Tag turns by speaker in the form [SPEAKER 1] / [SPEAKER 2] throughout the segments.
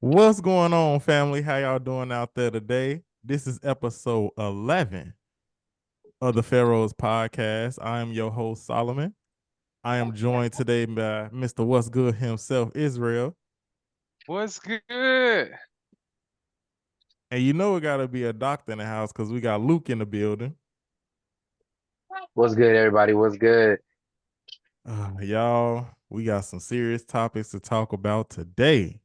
[SPEAKER 1] What's going on, family? How y'all doing out there today? This is episode 11 of the Pharaohs Podcast. I am your host, Solomon. I am joined today by Mr. What's Good himself, Israel.
[SPEAKER 2] What's good?
[SPEAKER 1] And you know it got to be a doctor in the house because we got Luke in the building.
[SPEAKER 3] What's good, everybody? What's good?
[SPEAKER 1] Y'all, we got some serious topics to talk about today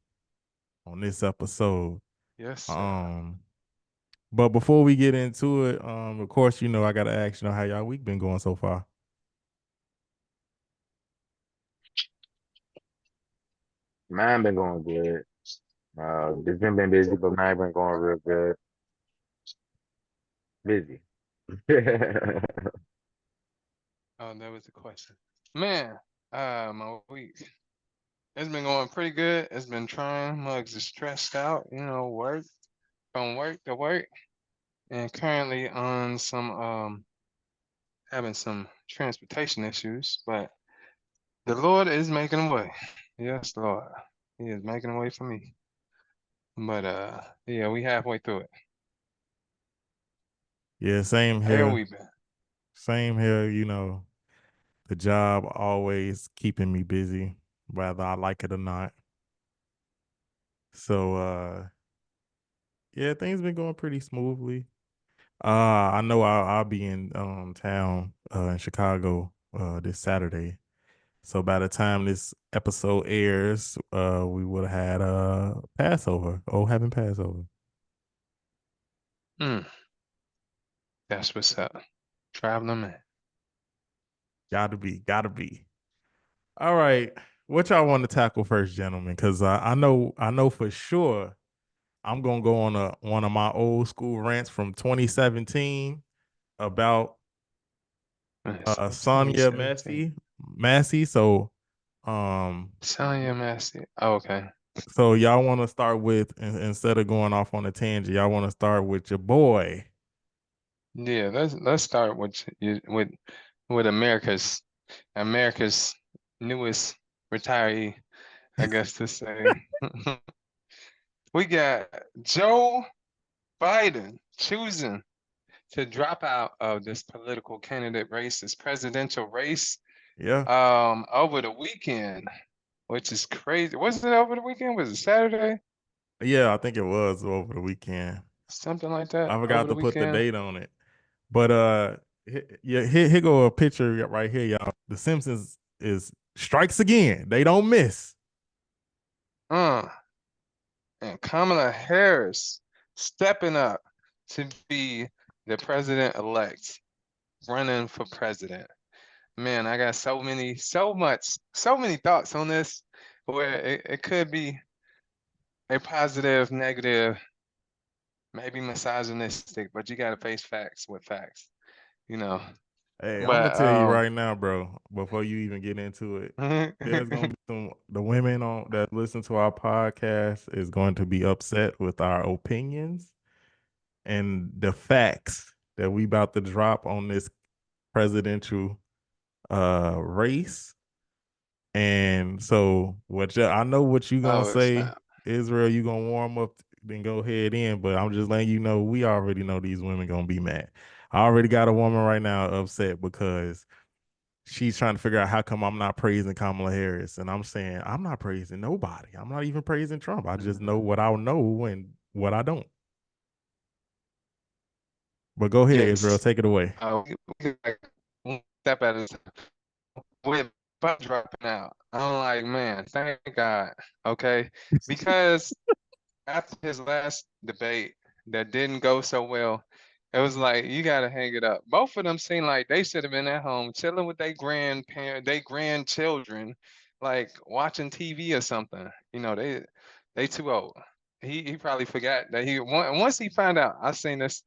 [SPEAKER 1] on this episode.
[SPEAKER 2] Yes, sir.
[SPEAKER 1] Um, but before we get into it, of course, I got to ask, how y'all week been going so far?
[SPEAKER 3] Mine been going good. This been busy, but mine been going real good. Busy.
[SPEAKER 2] Oh, that was the question. Man, my week. It's been going pretty good. It's been trying. Mugs is stressed out, work from work to work. And currently on some having some transportation issues, but the Lord is making a way. Yes, Lord. He is making a way for me. But yeah, we halfway through it.
[SPEAKER 1] Yeah, same
[SPEAKER 2] How
[SPEAKER 1] here.
[SPEAKER 2] we been?
[SPEAKER 1] Same here, the job always keeping me busy, whether I like it or not. So yeah, things been going pretty smoothly. I know I'll be in town in Chicago this Saturday. So by the time this episode airs, we would have had Passover. Oh, having Passover.
[SPEAKER 2] Mm, that's what's up. Traveling man.
[SPEAKER 1] Gotta be. All right. What y'all want to tackle first, gentlemen? Because I know for sure I'm gonna go on one of my old school rants from 2017 about
[SPEAKER 2] Let's see,
[SPEAKER 1] Sonya
[SPEAKER 2] 2017.
[SPEAKER 1] Massey. So um
[SPEAKER 2] Sonya Massey. Oh, okay.
[SPEAKER 1] so y'all want to start with instead of going off on a tangent, y'all want to start with your boy.
[SPEAKER 2] Yeah, let's start with America's newest retiree, I guess to say. We got Joe Biden choosing to drop out of this political candidate race, this presidential race,
[SPEAKER 1] Yeah.
[SPEAKER 2] over the weekend, which is crazy. Was it over the weekend? Was it Saturday?
[SPEAKER 1] Yeah, I think it was over the weekend.
[SPEAKER 2] Something like that,
[SPEAKER 1] I
[SPEAKER 2] over
[SPEAKER 1] forgot
[SPEAKER 2] the
[SPEAKER 1] to put the
[SPEAKER 2] weekend.
[SPEAKER 1] date on it. But yeah, here go a picture right here, y'all. The Simpsons is strikes again. They don't miss.
[SPEAKER 2] Uh, and Kamala Harris stepping up to be the president-elect, running for president. Man, I got so many thoughts on this, where it could be a positive, negative, maybe misogynistic, but you got to face facts with facts, you know.
[SPEAKER 1] Hey, I'm gonna
[SPEAKER 2] But
[SPEAKER 1] tell you right now, bro. Before you even get into it, there's gonna be the women on that listen to our podcast is going to be upset with our opinions and the facts that we about to drop on this presidential race. And so I know what you gonna
[SPEAKER 2] oh
[SPEAKER 1] say,
[SPEAKER 2] snap!
[SPEAKER 1] Israel, you gonna warm up, then go ahead in, but I'm just letting you know we already know these women gonna be mad. I already got a woman right now upset because she's trying to figure out how come I'm not praising Kamala Harris. And I'm saying I'm not praising nobody. I'm not even praising Trump. I just know what I know and what I don't. But go ahead, Israel,
[SPEAKER 2] Yes.
[SPEAKER 1] take it away.
[SPEAKER 2] We like one step at a time. With butt dropping out, I'm like, man, thank God. Okay, because after his last debate that didn't go so well, it was like you gotta hang it up. Both of them seem like they should have been at home chilling with their grandchildren, like watching TV or something. They too old. He probably forgot that once he found out. I seen this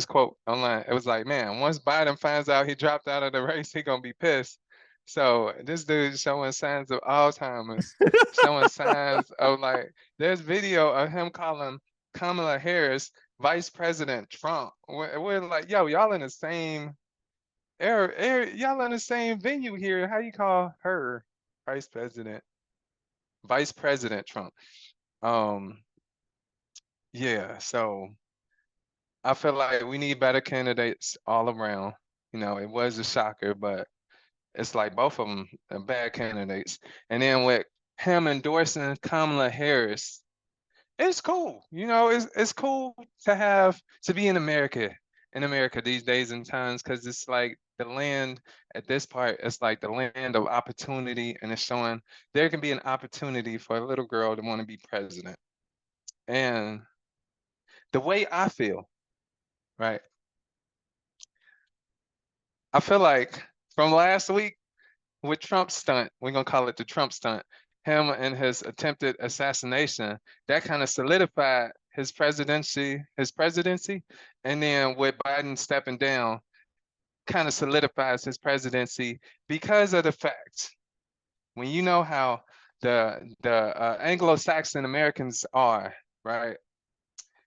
[SPEAKER 2] quote online. It was like, man, once Biden finds out he dropped out of the race, he gonna be pissed. So this dude showing signs of Alzheimer's, showing signs of like there's video of him calling Kamala Harris Vice President Trump. We're like, yo, y'all in the same y'all in the same venue here. How you call her Vice President Trump? Um, yeah, so I feel like we need better candidates all around. It was a shocker, but it's like both of them are bad candidates. And then with him endorsing Kamala Harris, it's cool. It's cool to be in America these days and times, because it's like the land at this part, it's like the land of opportunity, and it's showing there can be an opportunity for a little girl to want to be president. And the way I feel, right? I feel like from last week with Trump's stunt, we're gonna call it the Trump stunt, him and his attempted assassination, that kind of solidified his presidency, and then with Biden stepping down, kind of solidifies his presidency because of the fact when you know how the Anglo-Saxon Americans are, right?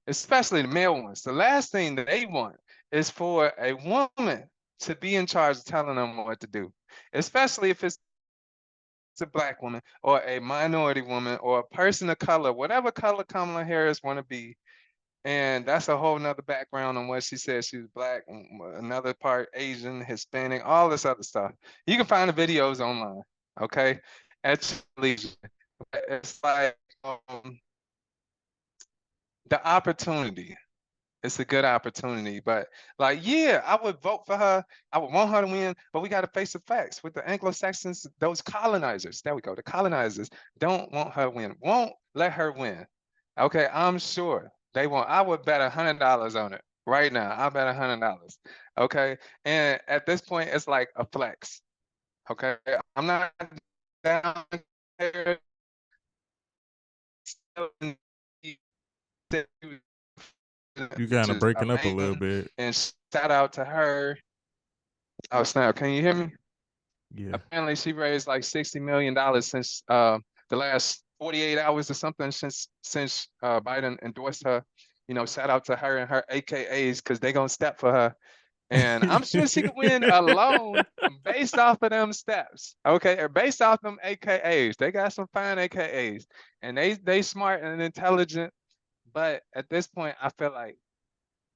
[SPEAKER 2] Especially the male ones. The last thing that they want is for a woman to be in charge of telling them what to do, especially if it's a black woman or a minority woman or a person of color, whatever color Kamala Harris want to be. And that's a whole nother background on what she said. She was black, another part Asian, Hispanic, all this other stuff. You can find the videos online, okay? At your leisure. It's like the opportunity. It's a good opportunity, but like, yeah, I would vote for her. I would want her to win, but we got to face the facts with the Anglo-Saxons, those colonizers. There we go. The colonizers don't want her to win, won't let her win. Okay, I'm sure they won't. I would bet $100 on it right now. I bet $100. Okay, and at this point, it's like a flex. Okay, I'm not down there.
[SPEAKER 1] You kind of
[SPEAKER 2] Is
[SPEAKER 1] breaking up a little
[SPEAKER 2] amazing,
[SPEAKER 1] bit.
[SPEAKER 2] and shout out to her. Oh snap! Can you hear me?
[SPEAKER 1] Yeah.
[SPEAKER 2] Apparently, she raised like $60 million since the last 48 hours or something since Biden endorsed her. Shout out to her and her AKAs, because they gonna step for her, and I'm sure she could win alone based off of them steps. Okay, or based off them AKAs. They got some fine AKAs, and they smart and intelligent. But at this point, I feel like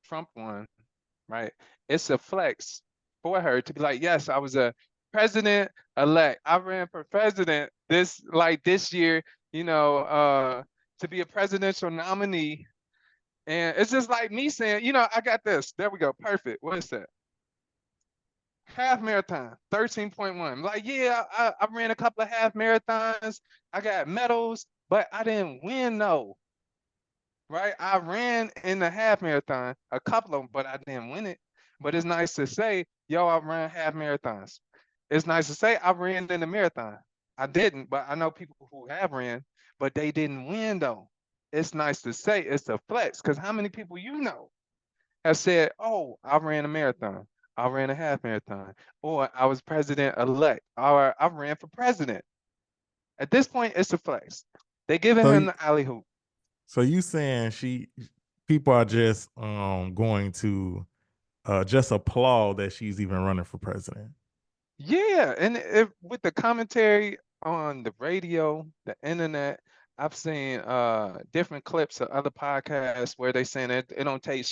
[SPEAKER 2] Trump won, right? It's a flex for her to be like, yes, I was a president elect. I ran for president this year, to be a presidential nominee. And it's just like me saying, I got this. There we go. Perfect. What is that? Half marathon, 13.1. Like, yeah, I ran a couple of half marathons. I got medals, but I didn't win, no. Right? I ran in the half marathon, a couple of them, but I didn't win it. But it's nice to say, yo, I ran half marathons. It's nice to say I ran in the marathon. I didn't, but I know people who have ran, but they didn't win though. It's nice to say it's a flex, because how many people have said, oh, I ran a marathon, I ran a half marathon, or I was president elect, or I ran for president. At this point, it's a flex. They giving
[SPEAKER 1] So
[SPEAKER 2] him the alley hoop.
[SPEAKER 1] so you saying people are just going to just applaud that she's even running for president.
[SPEAKER 2] Yeah, and with the commentary on the radio, the internet, I've seen different clips of other podcasts where they saying it don't take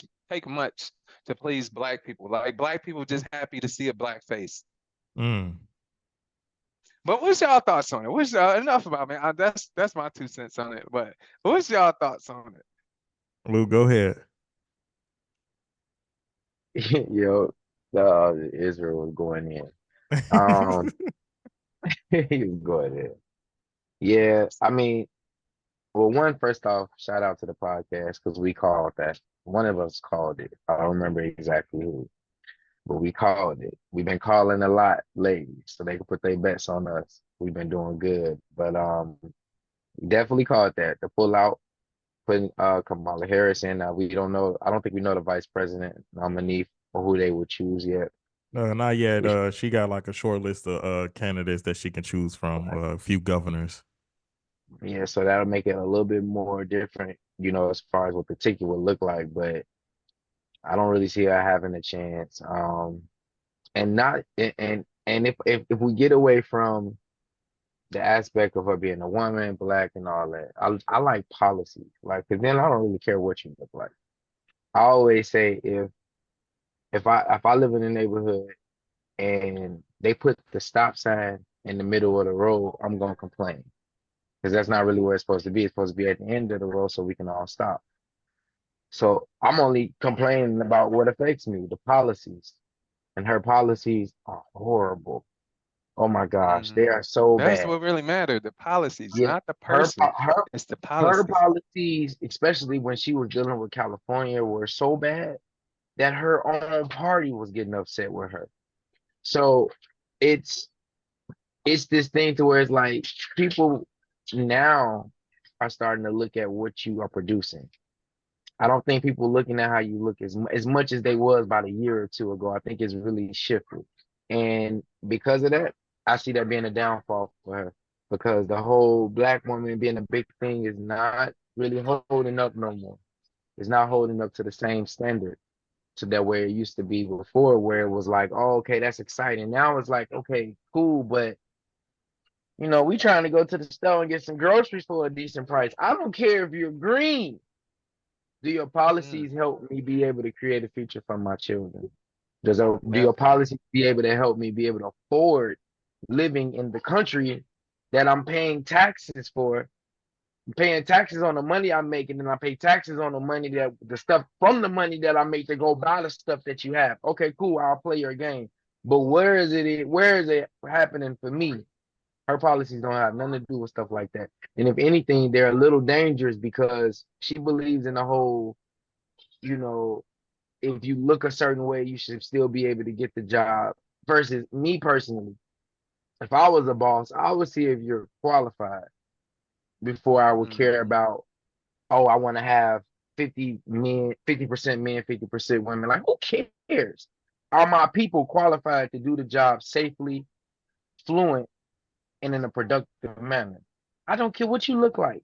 [SPEAKER 2] much to please black people. Like, black people just happy to see a black face.
[SPEAKER 1] Mm.
[SPEAKER 2] But what's y'all thoughts on it? What's enough about me? That's my 2 cents on it. But what's y'all thoughts on it?
[SPEAKER 1] Lou, go ahead.
[SPEAKER 3] Yo, Israel was going in. Um, he was going in. Yeah, I mean, well, first off, shout out to the podcast because we called that. One of us called it. I don't remember exactly who, but we called it. We've been calling a lot lately, so they can put their bets on us. We've been doing good, but definitely called that. The pull out, putting Kamala Harris in. We don't know. I don't think we know the vice president nominee or who they would choose yet.
[SPEAKER 1] No, not yet.
[SPEAKER 3] Which,
[SPEAKER 1] She got like a short list of candidates that she can choose from, a few governors.
[SPEAKER 3] yeah, so that'll make it a little bit more different, as far as what the ticket would look like. But I don't really see her having a chance. And not and if we get away from the aspect of her being a woman, black, and all that. I like policy, like, cause then I don't really care what you look like. I always say if I live in a neighborhood and they put the stop sign in the middle of the road, I'm gonna complain because that's not really where it's supposed to be. It's supposed to be at the end of the road so we can all stop. So I'm only complaining about what affects me, the policies, and her policies are horrible. Oh my gosh, they
[SPEAKER 2] Hmm.
[SPEAKER 3] are so
[SPEAKER 2] That's
[SPEAKER 3] bad.
[SPEAKER 2] what really mattered. The policies,
[SPEAKER 3] Yeah,
[SPEAKER 2] not the
[SPEAKER 3] her
[SPEAKER 2] person.
[SPEAKER 3] po- her
[SPEAKER 2] It's the
[SPEAKER 3] her
[SPEAKER 2] policies.
[SPEAKER 3] policies, especially when she was dealing with California, were so bad that her own party was getting upset with her. So it's it's this thing to where it's like people now are starting to look at what you are producing. I don't think people looking at how you look as much as they was about a year or two ago. I think it's really shifted, and because of that, I see that being a downfall for her because the whole black woman being a big thing is not really holding up no more. It's not holding up to the same standard to that where it used to be before, where it was like, oh, okay, that's exciting. Now it's like, okay, cool, but we trying to go to the store and get some groceries for a decent price. I don't care if you're green. Do your
[SPEAKER 2] Mm,
[SPEAKER 3] policies help me be able to create a future for my children? Do
[SPEAKER 2] yep.
[SPEAKER 3] your policies be able to help me be able to afford living in the country that I'm paying taxes for? I'm paying taxes on the money I'm making, and I pay taxes on the stuff from the money that I make to go buy the stuff that you have. Okay, cool. I'll play your game. But where is it? Where is it happening for me? Her policies don't have nothing to do with stuff like that. And if anything, they're a little dangerous because she believes in the whole, you know, if you look a certain way, you should still be able to get the job. Versus me personally, if I was a boss, I would see if you're qualified before I would care
[SPEAKER 2] Hmm.
[SPEAKER 3] about, oh, I want to have 50 men, 50% men, 50% women. Like, who cares? Are my people qualified to do the job safely, fluent, and in a productive manner? I don't care what you look like.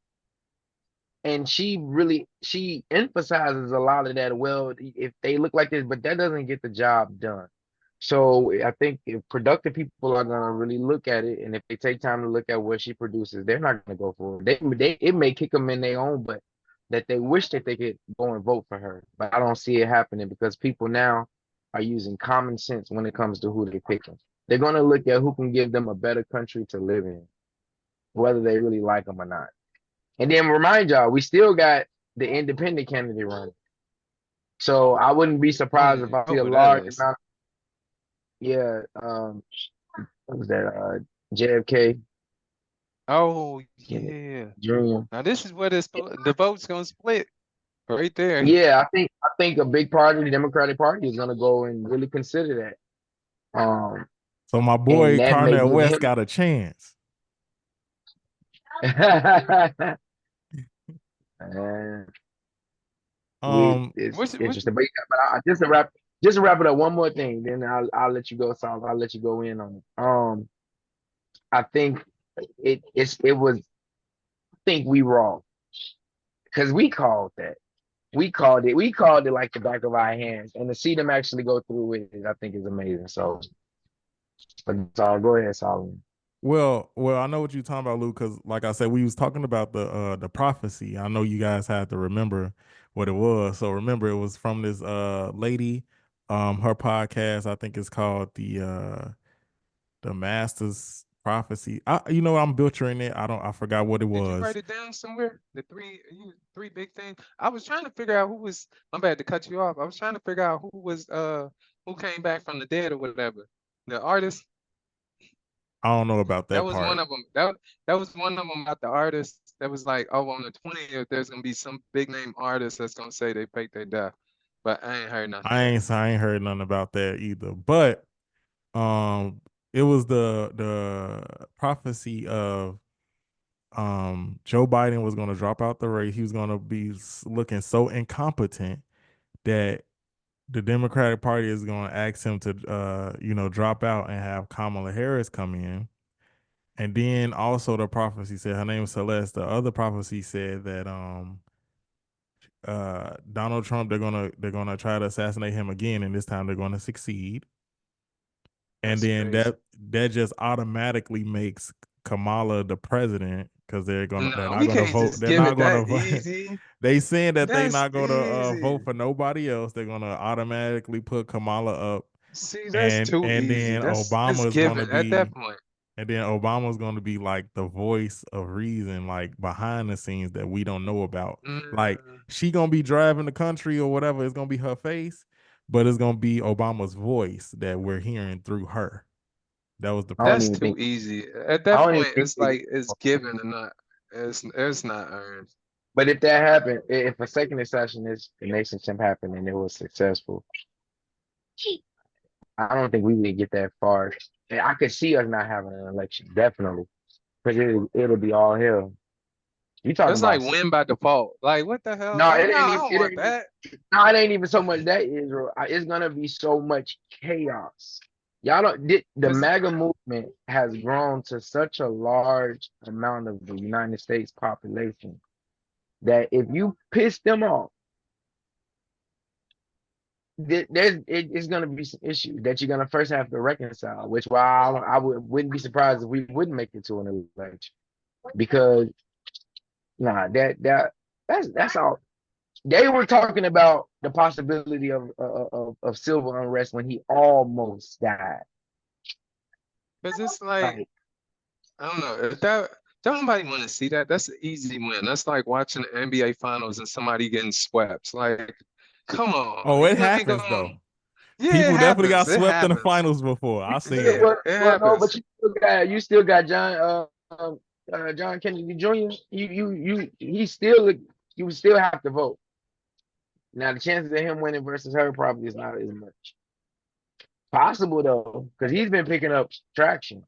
[SPEAKER 3] And she emphasizes a lot of that. Well, if they look like this, but that doesn't get the job done. So I think if productive people are gonna really look at it, and if they take time to look at what she produces, they're not gonna go for it. It may kick them in their own butt that they wish that they could go and vote for her, but I don't see it happening because people now are using common sense when it comes to who they're picking. They're gonna look at who can give them a better country to live in, whether they really like them or not. And then remind y'all, we still got the independent candidate running. So I wouldn't be
[SPEAKER 2] I don't
[SPEAKER 3] surprised if
[SPEAKER 2] even
[SPEAKER 3] I
[SPEAKER 2] know
[SPEAKER 3] see a
[SPEAKER 2] who that
[SPEAKER 3] large
[SPEAKER 2] is.
[SPEAKER 3] amount. Yeah, what was that? JFK,
[SPEAKER 2] Oh
[SPEAKER 3] yeah,
[SPEAKER 2] yeah.
[SPEAKER 3] Jr.
[SPEAKER 2] Now this is what the vote's gonna split right there.
[SPEAKER 3] Yeah, I think a big part of the Democratic Party is gonna go and really consider that.
[SPEAKER 1] So my
[SPEAKER 3] And
[SPEAKER 1] boy
[SPEAKER 3] that may
[SPEAKER 1] Carnell
[SPEAKER 3] give
[SPEAKER 1] West
[SPEAKER 3] him.
[SPEAKER 1] got a chance.
[SPEAKER 3] Uh,
[SPEAKER 1] Um,
[SPEAKER 3] it's
[SPEAKER 2] What's
[SPEAKER 3] interesting, but just to wrap it up. One more thing, then I'll let you go, Sal. I'll let you go in on it. I think it was. I think we wrong because we called that. We called it. We called it like the back of our hands, and to see them actually go through with it, I think is amazing. So, but Saul, go ahead, Solomon.
[SPEAKER 1] well, I know what you're talking about, Luke, because like I said, we was talking about the prophecy. I know you guys had to remember what it was. So remember, it was from this lady, her podcast. I think it's called the Master's Prophecy. I'm butchering it. I forgot what it
[SPEAKER 2] Did you write
[SPEAKER 1] was.
[SPEAKER 2] it down somewhere? The three big things. I was trying to figure out who was. I'm bad to cut you off. I was trying to figure out who came back from the dead or whatever. The artist.
[SPEAKER 1] I don't know about
[SPEAKER 2] That
[SPEAKER 1] that
[SPEAKER 2] was one
[SPEAKER 1] part.
[SPEAKER 2] of them. That was one of them about the artist. That was like, oh, on the 20th, there's gonna be some big name artist that's gonna say they faked their death. But I ain't heard nothing yet.
[SPEAKER 1] I ain't heard nothing about that either. But um, it was the prophecy of Joe Biden was going to drop out the race. He was going to be looking so incompetent that the Democratic Party is going to ask him to drop out and have Kamala Harris come in. And then also the prophecy said her name was Celeste. The other prophecy said that Donald Trump they're gonna try to assassinate him again, and this time they're going to succeed. And
[SPEAKER 2] That's
[SPEAKER 1] then
[SPEAKER 2] crazy.
[SPEAKER 1] that just automatically makes Kamala the president because they're
[SPEAKER 2] No,
[SPEAKER 1] not
[SPEAKER 2] we
[SPEAKER 1] gonna
[SPEAKER 2] can't
[SPEAKER 1] vote.
[SPEAKER 2] just
[SPEAKER 1] They're
[SPEAKER 2] give
[SPEAKER 1] not
[SPEAKER 2] it
[SPEAKER 1] gonna
[SPEAKER 2] that
[SPEAKER 1] vote.
[SPEAKER 2] easy.
[SPEAKER 1] They saying that they
[SPEAKER 2] That's
[SPEAKER 1] not gonna vote
[SPEAKER 2] easy.
[SPEAKER 1] for nobody else. They're gonna automatically put Kamala up,
[SPEAKER 2] See, that's too
[SPEAKER 1] and
[SPEAKER 2] easy.
[SPEAKER 1] then
[SPEAKER 2] That's
[SPEAKER 1] Obama is gonna
[SPEAKER 2] given at that
[SPEAKER 1] be
[SPEAKER 2] point.
[SPEAKER 1] and then Obama's going to be like the voice of reason, like behind the scenes that we don't know about. Like
[SPEAKER 2] Mm,
[SPEAKER 1] she going to be driving the country or whatever. It's going to be her face, but it's going to be Obama's voice that we're hearing through her. That was the
[SPEAKER 3] I don't
[SPEAKER 2] that's
[SPEAKER 3] even
[SPEAKER 1] president.
[SPEAKER 2] too
[SPEAKER 3] think.
[SPEAKER 2] easy. At
[SPEAKER 3] I
[SPEAKER 2] that
[SPEAKER 3] don't even
[SPEAKER 2] point,
[SPEAKER 3] think
[SPEAKER 2] it's
[SPEAKER 3] they.
[SPEAKER 2] like it's given and not it's not earned.
[SPEAKER 3] But if that happened, if a second assassination happened and it was successful, I don't think we would get that far. And I could see us not having an election, definitely, because it'll be all hell. You talking
[SPEAKER 2] That's like
[SPEAKER 3] about
[SPEAKER 2] win by default. Like what the hell?
[SPEAKER 3] no?
[SPEAKER 2] Like
[SPEAKER 3] It
[SPEAKER 2] no,
[SPEAKER 3] ain't
[SPEAKER 2] I
[SPEAKER 3] even.
[SPEAKER 2] don't
[SPEAKER 3] It
[SPEAKER 2] want
[SPEAKER 3] ain't.
[SPEAKER 2] that.
[SPEAKER 3] No, it ain't even so much that Israel. It's gonna be so much chaos. Y'all don't. The
[SPEAKER 2] Cause
[SPEAKER 3] MAGA movement has grown to such a large amount of the United States population that if you piss them off, it's gonna be some issues that you're gonna first have to reconcile. Which why wouldn't be surprised if we wouldn't make it to an election because nah, that's all. They were talking about the possibility of civil unrest when he almost died.
[SPEAKER 2] it's like
[SPEAKER 3] Like,
[SPEAKER 2] I don't know if that. Don't nobody want to see that. That's an easy win. That's like watching the NBA finals and somebody getting swept. Like, come on,
[SPEAKER 1] Oh, it
[SPEAKER 2] you ain't
[SPEAKER 1] happens
[SPEAKER 2] gonna.
[SPEAKER 1] though.
[SPEAKER 2] Yeah, it
[SPEAKER 1] People definitely got
[SPEAKER 2] happens. It
[SPEAKER 1] swept in the
[SPEAKER 2] happens.
[SPEAKER 1] finals before. I've seen
[SPEAKER 3] yeah,
[SPEAKER 1] it.
[SPEAKER 2] Yeah, it
[SPEAKER 3] no, but
[SPEAKER 2] happens.
[SPEAKER 3] you still got John Kennedy Jr. He still you still have to vote. Now the chances of him winning versus her probably is not as much. Possible though, because he's been picking up traction.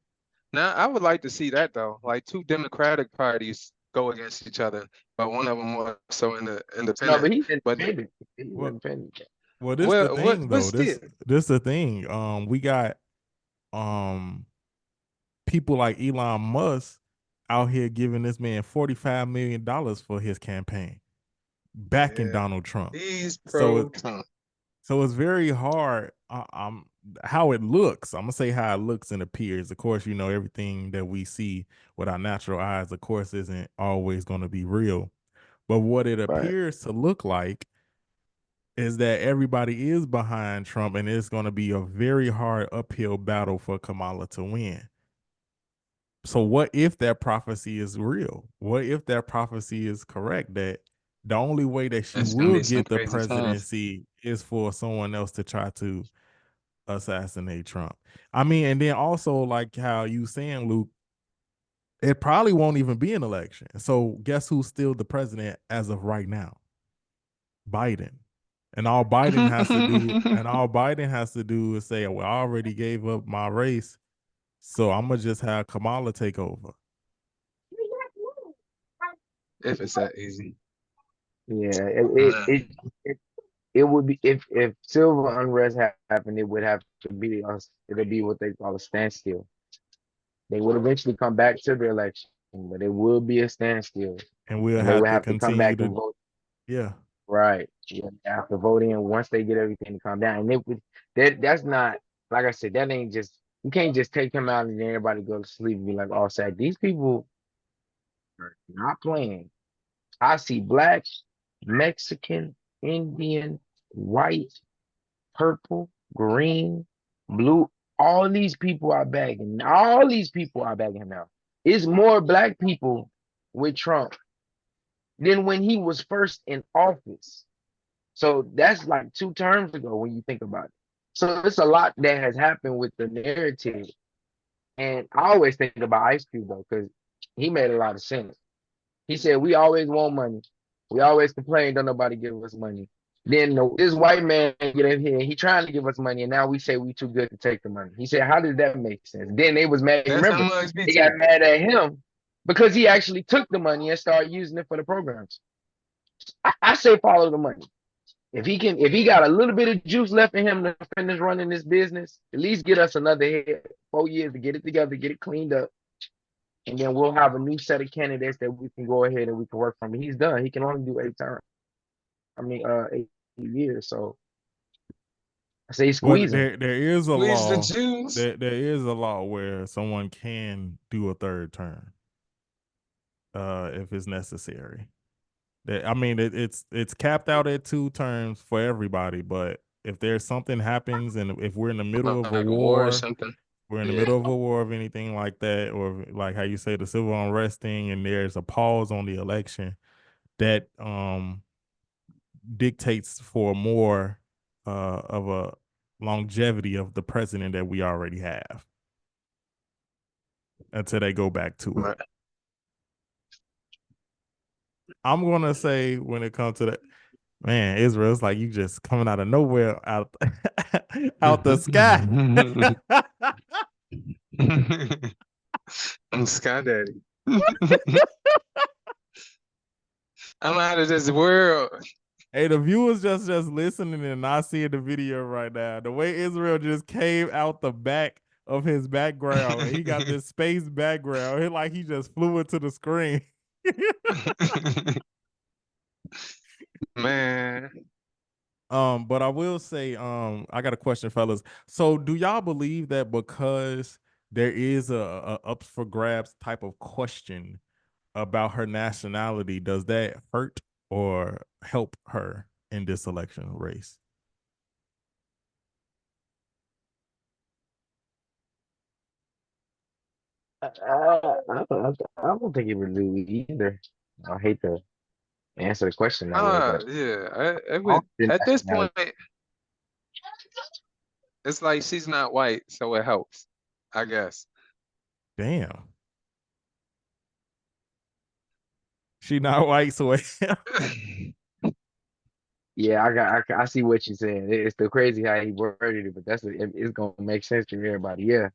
[SPEAKER 2] Now, I would like to see that though. Like two Democratic parties go against each other, but one of them more so in the
[SPEAKER 3] No,
[SPEAKER 2] independent.
[SPEAKER 3] but he's
[SPEAKER 2] But
[SPEAKER 3] independent. He's
[SPEAKER 1] Well,
[SPEAKER 3] independent.
[SPEAKER 1] this the
[SPEAKER 2] what
[SPEAKER 1] thing
[SPEAKER 2] but
[SPEAKER 1] though.
[SPEAKER 2] still,
[SPEAKER 1] This the thing. We got um people like Elon Musk out here giving this man $45 million for his campaign, backing
[SPEAKER 2] yeah,
[SPEAKER 1] Donald Trump.
[SPEAKER 2] he's
[SPEAKER 1] So
[SPEAKER 2] pro Trump.
[SPEAKER 1] so it's very hard. How it looks. I'm gonna say how it looks and appears. Of course, everything that we see with our natural eyes, of course, isn't always going to be real. But what it
[SPEAKER 3] Right.
[SPEAKER 1] appears to look like is that everybody is behind Trump, and it's going to be a very hard uphill battle for Kamala to win. So what if that prophecy is real? What if that prophecy is correct that the only way that she
[SPEAKER 2] It's gonna
[SPEAKER 1] will
[SPEAKER 2] be some
[SPEAKER 1] get the
[SPEAKER 2] crazy times.
[SPEAKER 1] presidency is for someone else to try to assassinate Trump? I mean, and then also like how you saying, Luke, it probably won't even be an election. So guess who's still the president as of right now? Biden. And all Biden has to do, is say, well, I already gave up my race, so I'm gonna just have Kamala take over.
[SPEAKER 2] If it's that easy.
[SPEAKER 3] Yeah,
[SPEAKER 2] Nah.
[SPEAKER 3] it would be if civil unrest happened, it would have to be us. It'll be what they call a standstill. They would eventually come back to the election, but it will be a standstill,
[SPEAKER 1] And we'll
[SPEAKER 3] and they
[SPEAKER 1] have
[SPEAKER 3] would
[SPEAKER 1] to
[SPEAKER 3] have to come
[SPEAKER 1] continue
[SPEAKER 3] back
[SPEAKER 1] to,
[SPEAKER 3] and vote.
[SPEAKER 1] yeah.
[SPEAKER 3] Right, yeah, after voting, once they get everything to calm down, and it would that's not like I said. That ain't just you can't just take him out and then everybody go to sleep and be like all sad. These people are not playing. I see black, Mexican, Indian, white, purple, green, blue. All these people are bagging. All these people are bagging him now. It's more black people with Trump than when he was first in office. So that's like 2 terms ago when you think about it. So it's a lot that has happened with the narrative. And I always think about Ice Cube though, because he made a lot of sense. He said, we always want money. We always complain, don't nobody give us money. Then this white man get in here, he trying to give us money, and now we say we too good to take the money. He said, how does that make sense? Then they was mad.
[SPEAKER 2] That's how
[SPEAKER 3] Remember,
[SPEAKER 2] much be
[SPEAKER 3] they got
[SPEAKER 2] too.
[SPEAKER 3] mad at him because he actually took the money and started using it for the programs. I say follow the money. If he got a little bit of juice left in him to finish running this business, at least get us another head, 4 years to get it together, get it cleaned up, and then we'll have a new set of candidates that we can go ahead and we can work from. He's done. He can only do 8 terms. I mean, 8 years. So I say
[SPEAKER 1] Well,
[SPEAKER 3] squeeze them.
[SPEAKER 1] there is a
[SPEAKER 2] Squeeze the
[SPEAKER 1] law.
[SPEAKER 2] juice.
[SPEAKER 1] There is a law where someone can do a third term, if it's necessary. I mean, it's capped out at 2 terms for everybody, but if there's something happens and if we're in the middle of a
[SPEAKER 2] Like a war or
[SPEAKER 1] war,
[SPEAKER 2] something.
[SPEAKER 1] we're in the
[SPEAKER 2] Yeah.
[SPEAKER 1] middle of a war of anything like that, or like how you say the civil unrest thing, and there's a pause on the election that dictates for more of a longevity of the president that we already have until they go back to it.
[SPEAKER 2] Right.
[SPEAKER 1] I'm gonna say when it comes to that, man, Israel, it's like you just coming out of nowhere out out the sky.
[SPEAKER 2] I'm Sky Daddy. I'm out of this world.
[SPEAKER 1] Hey, the viewers just listening and not seeing the video right now. The way Israel just came out the back of his background, he got this space background. It like he just flew into the screen.
[SPEAKER 2] Man.
[SPEAKER 1] But I will say, I got a question, fellas. So, do y'all believe that because there is a up for grabs type of question about her nationality, does that hurt or help her in this election race?
[SPEAKER 3] I don't think it would do either. I hate to answer the question that way, but
[SPEAKER 2] Yeah. It
[SPEAKER 3] all
[SPEAKER 2] would
[SPEAKER 3] the
[SPEAKER 2] at this
[SPEAKER 3] nationality.
[SPEAKER 2] point, it's like she's not white, so it helps, I guess.
[SPEAKER 1] Damn. She not white, so
[SPEAKER 3] Yeah, I see what you're saying. It's still crazy how he worded it, but it's gonna make sense to everybody. Yeah,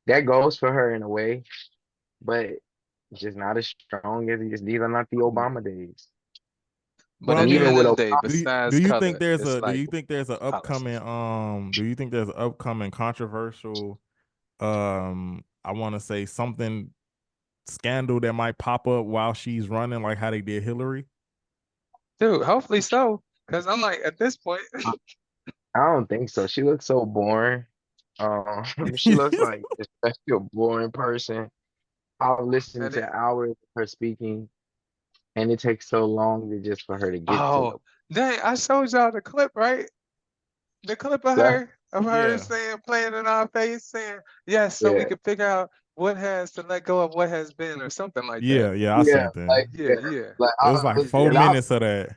[SPEAKER 3] that goes for her in a way, but it's just not as strong as these are not the Obama days.
[SPEAKER 2] But
[SPEAKER 1] Well, I
[SPEAKER 3] And
[SPEAKER 2] at the
[SPEAKER 3] even
[SPEAKER 2] end
[SPEAKER 1] mean,
[SPEAKER 3] with
[SPEAKER 2] of the
[SPEAKER 3] Obama,
[SPEAKER 2] day,
[SPEAKER 1] do
[SPEAKER 2] besides
[SPEAKER 1] you think
[SPEAKER 2] color,
[SPEAKER 1] there's
[SPEAKER 2] it's
[SPEAKER 1] a
[SPEAKER 2] like policy.
[SPEAKER 1] do you think there's an upcoming controversial I want to say something scandal that might pop up while she's running, like how they did Hillary?
[SPEAKER 3] Mm.
[SPEAKER 2] Dude, hopefully so. Because I'm like, at this point,
[SPEAKER 3] I don't think so. She looks so boring. She looks like especially a boring person. I'll listen
[SPEAKER 2] and
[SPEAKER 3] to
[SPEAKER 2] it,
[SPEAKER 3] hours of her speaking, and it takes so long just for her to get to
[SPEAKER 2] oh, dang, I showed y'all the clip, right? The clip of
[SPEAKER 3] the.
[SPEAKER 2] her
[SPEAKER 1] Yeah.
[SPEAKER 2] saying, playing in our face, saying, yes, so we
[SPEAKER 3] Yeah,
[SPEAKER 2] can figure out what has to let go of what has been, or something like that.
[SPEAKER 1] Yeah, I
[SPEAKER 3] yeah,
[SPEAKER 1] seen that.
[SPEAKER 3] like
[SPEAKER 2] Yeah,
[SPEAKER 3] yeah,
[SPEAKER 2] yeah.
[SPEAKER 3] like
[SPEAKER 1] It was like 4 minutes of that.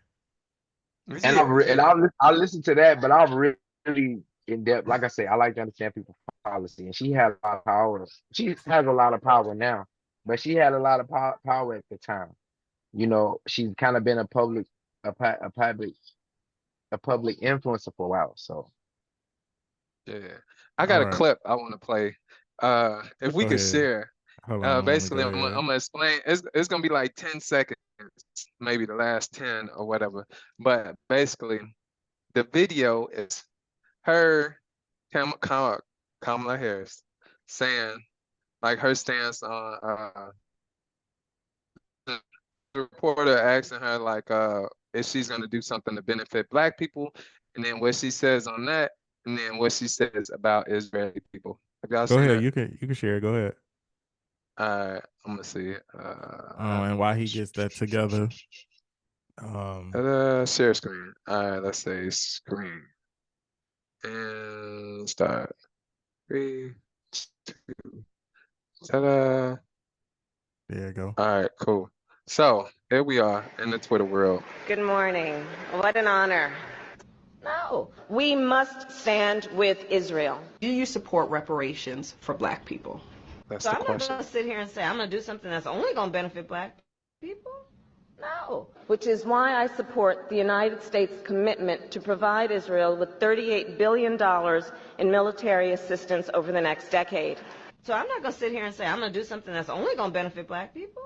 [SPEAKER 2] Yeah, yeah.
[SPEAKER 3] I'll listen to that, but I'll really in depth. Like I say, I like to understand people's policy, and she had a lot of power. She has a lot of power now, but she had a lot of power at the time. You know, she's kind of been a, pu- a public, a public influencer for a while. So
[SPEAKER 2] Yeah. I
[SPEAKER 1] All
[SPEAKER 2] got a
[SPEAKER 1] right.
[SPEAKER 2] clip I want to play. If we
[SPEAKER 1] Go
[SPEAKER 2] could
[SPEAKER 1] ahead.
[SPEAKER 2] share,
[SPEAKER 1] Hold on, let me go
[SPEAKER 2] basically I'm
[SPEAKER 1] ahead.
[SPEAKER 2] gonna explain. It's gonna be like 10 seconds, maybe the last 10 or whatever. But basically, the video is her, Kamala Harris, saying like her stance on the reporter asking her like if she's gonna do something to benefit black people, and then what she says on that, and then what she says about Israeli people. Have y'all
[SPEAKER 1] Go
[SPEAKER 2] seen
[SPEAKER 1] ahead.
[SPEAKER 2] that?
[SPEAKER 1] You can share. Go ahead.
[SPEAKER 2] I'm gonna see it.
[SPEAKER 1] And why he gets that together.
[SPEAKER 2] Share screen. Let's say screen and start. 3, 2, ta-da.
[SPEAKER 1] There you go.
[SPEAKER 2] All right, cool. So here we are in the Twitter world.
[SPEAKER 4] Good morning. What an honor. No, we must stand with Israel.
[SPEAKER 5] Do you support reparations for black people?
[SPEAKER 2] That's
[SPEAKER 4] So
[SPEAKER 2] the
[SPEAKER 4] I'm not
[SPEAKER 2] question.
[SPEAKER 4] going to sit here and say I'm going to do something that's only going to benefit black people. No. Which is why I support the United States commitment to provide Israel with $38 billion in military assistance over the next decade. So I'm not going to sit here and say I'm going to do something that's only going to benefit black people.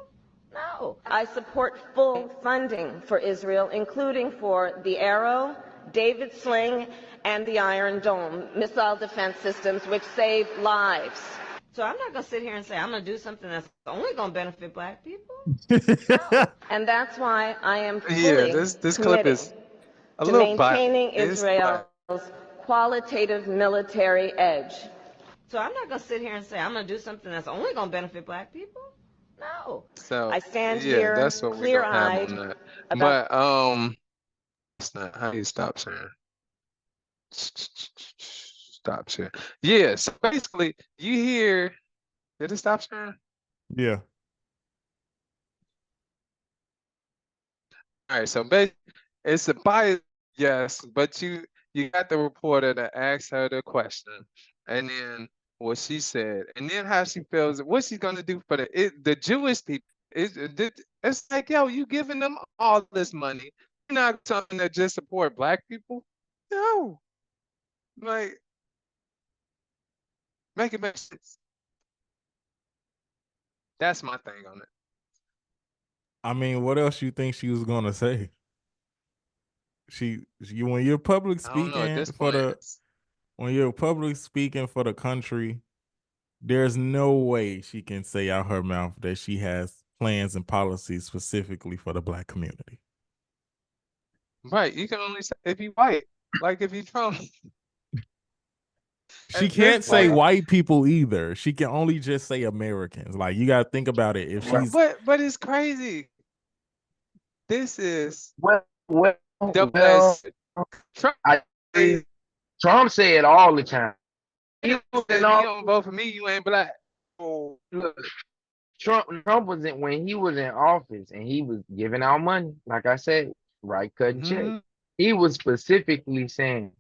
[SPEAKER 4] No. I support full funding for Israel, including for the Arrow, David Sling, and the Iron Dome missile defense systems, which save lives. So I'm not going to sit here and say I'm going to do something that's only going to benefit black people. No. And that's why I am
[SPEAKER 2] Yeah,
[SPEAKER 4] fully
[SPEAKER 2] this clip
[SPEAKER 4] committing
[SPEAKER 2] is a
[SPEAKER 4] to
[SPEAKER 2] little
[SPEAKER 4] maintaining
[SPEAKER 2] biased, but
[SPEAKER 4] Israel's qualitative military edge. So I'm not going to sit here and say I'm going to do something that's only going to benefit black people. No.
[SPEAKER 2] So
[SPEAKER 4] I stand
[SPEAKER 2] yeah,
[SPEAKER 4] here
[SPEAKER 2] that's what we're gonna have
[SPEAKER 4] clear-eyed
[SPEAKER 2] on that.
[SPEAKER 4] about.
[SPEAKER 2] But it's not how you stop sharing. Stop sharing. Yeah, so basically you hear, did it stop sharing?
[SPEAKER 1] Yeah.
[SPEAKER 2] All right, so it's a bias, yes, but you got the reporter to ask her the question, and then what she said, and then how she feels, what she's gonna do for the Jewish people. It's like, yo, you giving them all this money. You're not something that just support black people. No, like make it make sense. That's my thing on it.
[SPEAKER 1] I mean, what else you think she was gonna say? When you're public
[SPEAKER 2] I don't know at
[SPEAKER 1] speaking
[SPEAKER 2] this point.
[SPEAKER 1] when you're public speaking for the country, there's no way she can say out her mouth that she has plans and policies specifically for the black community.
[SPEAKER 2] Right, you can only say if you white, like if you Trump.
[SPEAKER 1] She
[SPEAKER 2] At this
[SPEAKER 1] can't say
[SPEAKER 2] point,
[SPEAKER 1] white people either. She can only just say Americans. Like, you gotta think about it. If she's
[SPEAKER 2] but it's crazy. This is
[SPEAKER 3] Well,
[SPEAKER 2] double-edged. Trump,
[SPEAKER 3] I
[SPEAKER 2] say,
[SPEAKER 3] Trump said all the time. He was
[SPEAKER 2] if
[SPEAKER 3] in
[SPEAKER 2] you
[SPEAKER 3] office.
[SPEAKER 2] don't vote for me, you ain't black.
[SPEAKER 3] Look, Trump was when he was in office and he was giving out money. Like I said, right, cutting check.
[SPEAKER 2] Mhm.
[SPEAKER 3] He was specifically saying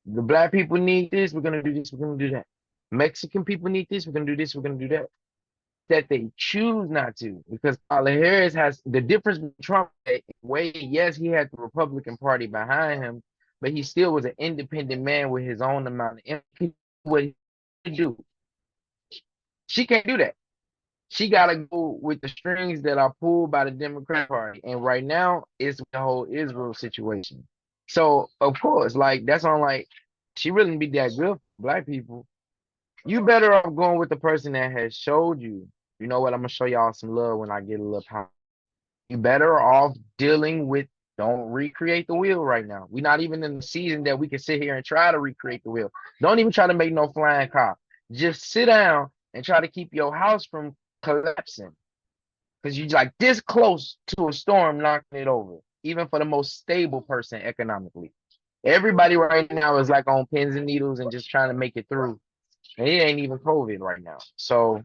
[SPEAKER 3] the black people need this. We're gonna do this. We're gonna do that. Mexican people need this. We're gonna do this. We're gonna do that. That they choose not to, because Kamala Harris has the difference with Trump. Way, yes, he had the Republican Party behind him, but he still was an independent man with his own amount of empathy. What he do, she can't do that. She got to go with the strings that are pulled by the Democrat Party, and right now it's the whole Israel situation. So of course, like that's on like she wouldn't be that good for black people. You better off going with the person that has showed you. You know what? I'm gonna show y'all some love when I get a little power. You better off dealing with. Don't recreate the wheel right now. We're not even in the season that we can sit here and try to recreate the wheel. Don't even try to make no flying car. Just sit down and try to keep your house from collapsing. Because you're like this close to a storm knocking it over, even for the most stable person economically. Everybody right now is like on pins and needles and just trying to make it through. And it ain't even COVID right now. So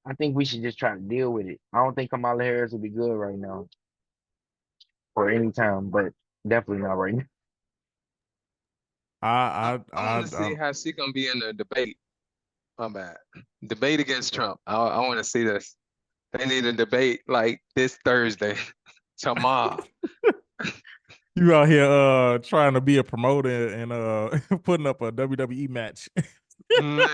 [SPEAKER 3] I think we should just try to deal with it. I don't think Kamala Harris will be good right now or any time, but definitely not right now.
[SPEAKER 2] I want to see how she gonna be in the debate. My bad. Debate against Trump. I want to see this. They need a debate like this Thursday, tomorrow.
[SPEAKER 1] you out here trying to be a promoter and putting up a WWE match.
[SPEAKER 2] Man,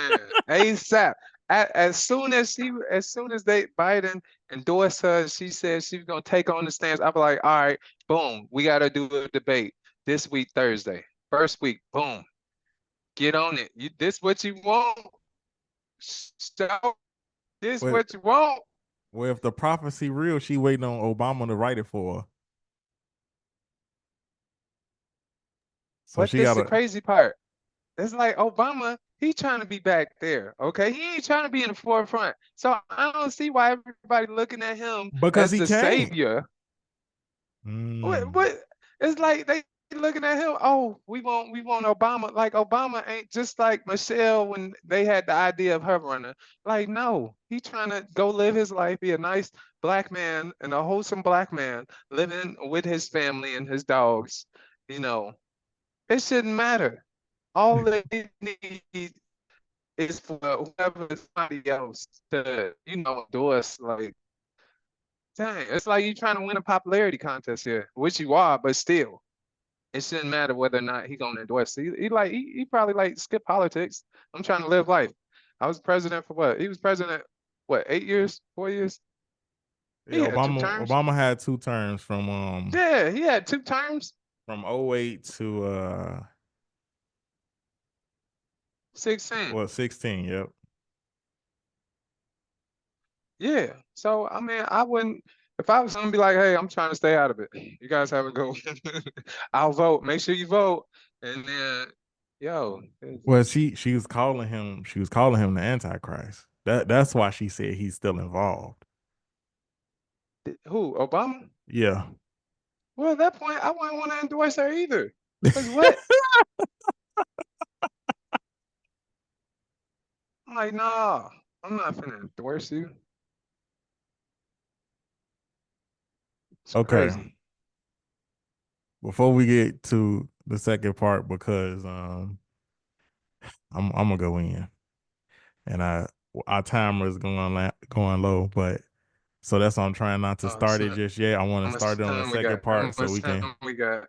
[SPEAKER 2] ASAP. As soon as Biden endorsed her, she said she was gonna take on the stance. I be like, all right, boom, we gotta do a debate this week, Thursday. First week, boom. Get on it. This what you want. So this
[SPEAKER 1] Well,
[SPEAKER 2] what you want.
[SPEAKER 1] well, if the prophecy real, she waiting on Obama to write it for her. So
[SPEAKER 2] But
[SPEAKER 1] she
[SPEAKER 2] this is the
[SPEAKER 1] gotta.
[SPEAKER 2] crazy part. It's like Obama, he trying to be back there, okay? He ain't trying to be in the forefront. So I don't see why everybody looking at him
[SPEAKER 1] Because
[SPEAKER 2] as
[SPEAKER 1] he
[SPEAKER 2] the
[SPEAKER 1] can't.
[SPEAKER 2] savior.
[SPEAKER 1] Mm.
[SPEAKER 2] What? It's like they looking at him. Oh, we want Obama. Like Obama ain't just like Michelle when they had the idea of her running. Like no, he trying to go live his life, be a nice black man and a wholesome black man living with his family and his dogs. You know, it shouldn't matter. All they need is for whoever somebody else to, endorse. Like, dang, it's like you trying to win a popularity contest here, which you are, but still, it shouldn't matter whether or not he gonna endorse. He probably like skip politics. I'm trying to live life. I was president for what? He was president, what, 8 years, 4 years? He
[SPEAKER 1] Yeah,
[SPEAKER 2] had two terms.
[SPEAKER 1] Obama had 2 terms from
[SPEAKER 2] Yeah, he had 2 terms.
[SPEAKER 1] from 08 to
[SPEAKER 2] 16.
[SPEAKER 1] 16, yep.
[SPEAKER 2] Yeah. So I mean, I wouldn't. If I was gonna be like, hey, I'm trying to stay out of it. You guys have a go. I'll vote. Make sure you vote. And then, yo,
[SPEAKER 1] Well, she was calling him the Antichrist. That's why she said he's still involved.
[SPEAKER 2] who? Obama?
[SPEAKER 1] Yeah.
[SPEAKER 2] Well, at that point, I wouldn't want to endorse her either. Because what? I'm like, nah, I'm not finna endorse you. It's
[SPEAKER 1] Okay.
[SPEAKER 2] crazy.
[SPEAKER 1] Before we get to the second part, because I'm gonna go in, and our timer is going low, but so that's why I'm trying not to start it
[SPEAKER 2] So
[SPEAKER 1] just yet. I want
[SPEAKER 2] how
[SPEAKER 1] to
[SPEAKER 2] much
[SPEAKER 1] start it on the
[SPEAKER 2] time we
[SPEAKER 1] second
[SPEAKER 2] got? How
[SPEAKER 1] part so we
[SPEAKER 2] much
[SPEAKER 1] can.
[SPEAKER 2] time we got?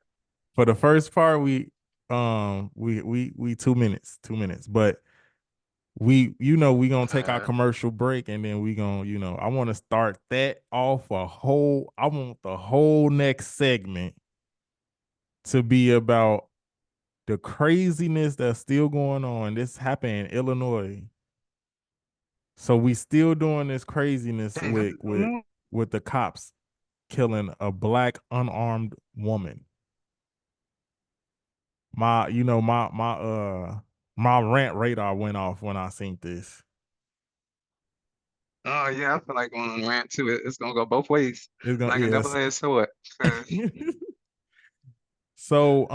[SPEAKER 1] For the first part, we 2 minutes, 2 minutes, but we gonna take our
[SPEAKER 2] Uh,
[SPEAKER 1] commercial break, and then we gonna I want to start that off I want the whole next segment to be about the craziness that's still going on. This happened in Illinois. So we still doing this craziness
[SPEAKER 2] dang, I don't know.
[SPEAKER 1] with the cops killing a black unarmed woman. My you know my rant radar went off when I seen this.
[SPEAKER 2] Oh yeah, I feel like going on a rant too. It's gonna go both ways,
[SPEAKER 1] It's gonna
[SPEAKER 2] like a
[SPEAKER 1] yes.
[SPEAKER 2] double-edged sword. 'Cause
[SPEAKER 1] So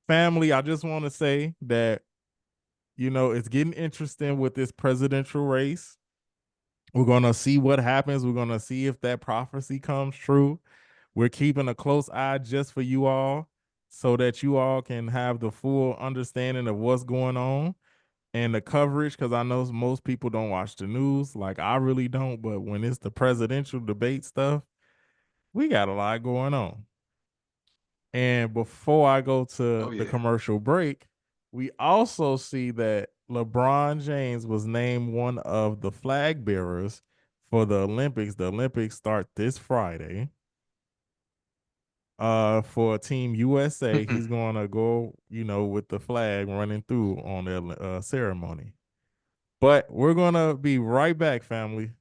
[SPEAKER 1] family, I just want to say that it's getting interesting with this presidential race. We're going to see what happens. We're going to see if that prophecy comes true. We're keeping a close eye just for you all so that you all can have the full understanding of what's going on and the coverage, because I know most people don't watch the news. Like I really don't. But when it's the presidential debate stuff, we got a lot going on. And before I go
[SPEAKER 2] oh
[SPEAKER 1] to the
[SPEAKER 2] yeah.
[SPEAKER 1] commercial break, we also see that LeBron James was named one of the flag bearers for the Olympics. The Olympics start this Friday. For Team USA, he's going to go, with the flag running through on the ceremony. But we're going to be right back, family.